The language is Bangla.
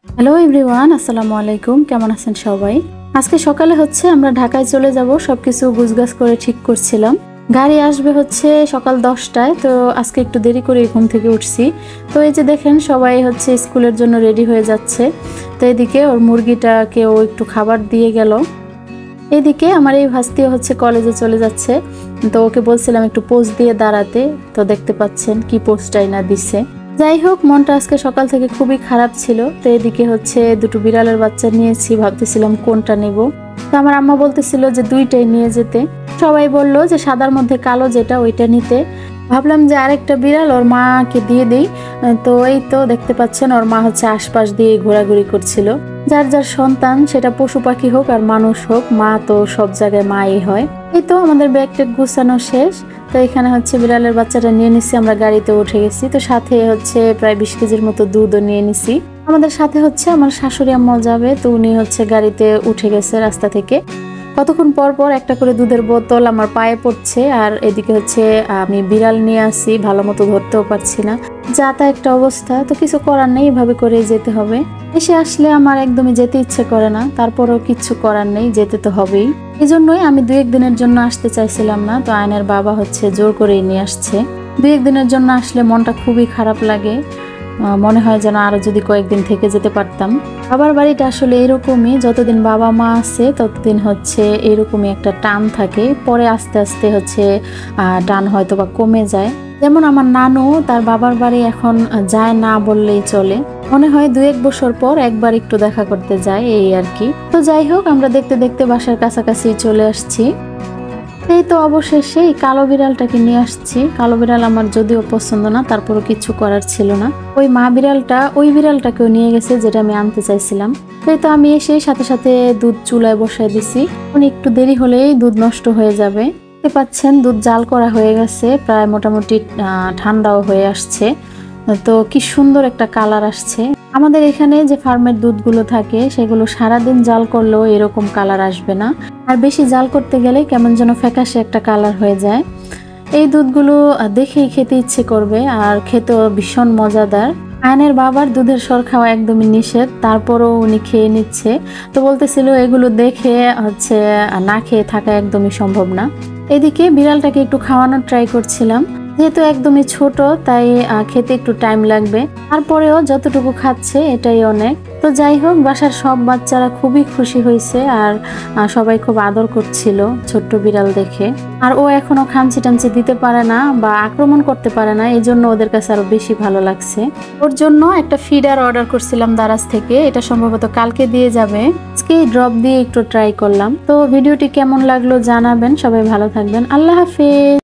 হ্যালো এভরিওয়ান, আসসালামু আলাইকুম। কেমন আছেন সবাই? আজকে সকালে আমরা ঢাকায় চলে যাব, সবকিছু গুছগাছ করে ঠিক করছিলাম। গাড়ি আসবে সকাল 10টায়, তো আজকে একটু দেরি করে ঘুম থেকে উঠছি। তো এই যে দেখেন, সবাই স্কুলের জন্য রেডি হয়ে যাচ্ছে। তো এদিকে ওর মুরগিটাকে ও একটু খাবার দিয়ে গেল। এদিকে আমার এই ভাস্তিও কলেজে চলে যাচ্ছে। তো ওকে বলছিলাম একটু পোজ দিয়ে দাঁড়াতে, তো দেখতে পাচ্ছেন কি পোজটাই না দিছে। যাই হোক, মনটা আজকে সকাল থেকে খুবই খারাপ ছিল। তো এদিকে দুটো বিড়ালের বাচ্চা নিয়েছি, ভাবতেছিলাম কোনটা নেব। তো আমার আম্মা বলতেছিল যে দুইটাই নিয়ে যেতে। সবাই বলল যে সাদার মধ্যে কালো যেটা ওইটা নিতে। ভাবলাম যে আরেকটা বিড়াল ওর মাকে দিয়ে দিই। তো এই তো দেখতে পাচ্ছেন, ওর মা আশপাশ দিয়ে ঘোরাঘুরি করছিল। যার যার সন্তান, সেটা পশু পাখি হোক আর মানুষ হোক, মা তো সব জায়গায় মাই হয়। এই তো আমাদের ব্যাগ ট্যাগ গুছানো শেষ। তো এখানে বিড়ালের বাচ্চাটা নিয়ে নিচ্ছি, আমরা গাড়িতে উঠে গেছি। তো সাথে প্রায় 20 কেজির মতো দুধও নিয়ে নিছি। আমাদের সাথে আমার শাশুড়ি আম্মাও যাবে, তো উনি গাড়িতে উঠে গেছে রাস্তা থেকে। কতক্ষণ পর পর একটা করে দুধের বোতল আমার পায়ে পড়ছে, আর এদিকে আমি বিড়াল নিয়ে আসি, ভালো মতো ধরতেও পারছি না। যা তা একটা অবস্থা, তো কিছু করার নেই, এভাবে করে যেতে হবে। এসে আসলে আমার একদমই যেতে ইচ্ছে করে না, তারপরেও কিছু করার নেই, যেতে তো হবেই। এই জন্যই আমি 2-1 দিনের জন্য আসতে চাইছিলাম না। তো আয়নের বাবা জোর করেই নিয়ে আসছে। 2-1 দিনের জন্য আসলে মনটা খুবই খারাপ লাগে, মনে হয় যেন আরো যদি কয়েকদিন থেকে যেতে পারতাম। বাবার বাড়িটা আসলে এরকমই, যতদিন বাবা মা আছে ততদিন এরকমই একটা টান থাকে। পরে আস্তে আস্তে টান হয়তো বা কমে যায়। যেমন আমার নানু, তার বাবার বাড়ি এখন যায় না বললেই চলে। মনে হয় 2-1 বছর পর একবার একটু দেখা করতে যায়, এই আর কি। তো যাই হোক, আমরা দেখতে দেখতে বাসার কাছাকাছি চলে আসছি। এই তো অবশেষে এই কালো বিড়ালটাকে নিয়ে আসছি। কালো বিড়াল আমার যদিও পছন্দ না, তারপরও কিছু করার ছিল না। ওই মা বিড়ালটা ওই বিড়ালটাকেও নিয়ে গেছে, যেটা আমি আনতে চাইছিলাম। তো আমি এসে সাথে সাথে দুধ চুলায় বসায় দিছি। একটু দেরি হলেই দুধ নষ্ট হয়ে যাবে। দেখতে পাচ্ছেন, দুধ জাল করা হয়ে গেছে, প্রায় মোটামুটি ঠান্ডাও হয়ে আসছে। তো কি সুন্দর একটা কালার আসছে। আমাদের এখানে যে ফার্মের দুধগুলো থাকে, সেগুলো সারাদিন জাল করলেও এরকম কালার আসবে না, আর বেশি জাল করতে গেলে কেমন যেন ফ্যাকাশে একটা কালার হয়ে যায়। এই দুধগুলো দেখেই খেতে ইচ্ছে করবে, আর খেতেও ভীষণ মজাদার। আয়নের বাবার দুধের সর খাওয়া একদমই নিষেধ, তারপরও উনি খেয়ে নিচ্ছে। তো বলতেছিল এগুলো দেখে না খেয়ে থাকা একদমই সম্ভব না। এদিকে বিড়ালটাকে একটু খাওয়ানোর ট্রাই করছিলাম, যেহেতু একদমই ছোট, তাই খেতে একটু টাইম লাগবে। তারপরেও যতটুকু খাচ্ছে এটাই অনেক। তো যাই হোক, বাসার সব বাচ্চারা খুবই খুশি হয়েছে, আর সবাই খুব আদর করছিল ছোট্ট বিড়াল দেখে। আর ও এখনো খামচি টামচি দিতে পারে না বা আক্রমণ করতে পারে না, এই জন্য ওদের কাছে আরো বেশি ভালো লাগছে। ওর জন্য একটা ফিডার অর্ডার করছিলাম দারাজ থেকে, এটা সম্ভবত কালকে দিয়ে যাবে। আজকে ড্রপ দিয়ে একটু ট্রাই করলাম। তো ভিডিওটি কেমন লাগলো জানাবেন। সবাই ভালো থাকবেন। আল্লাহ হাফেজ।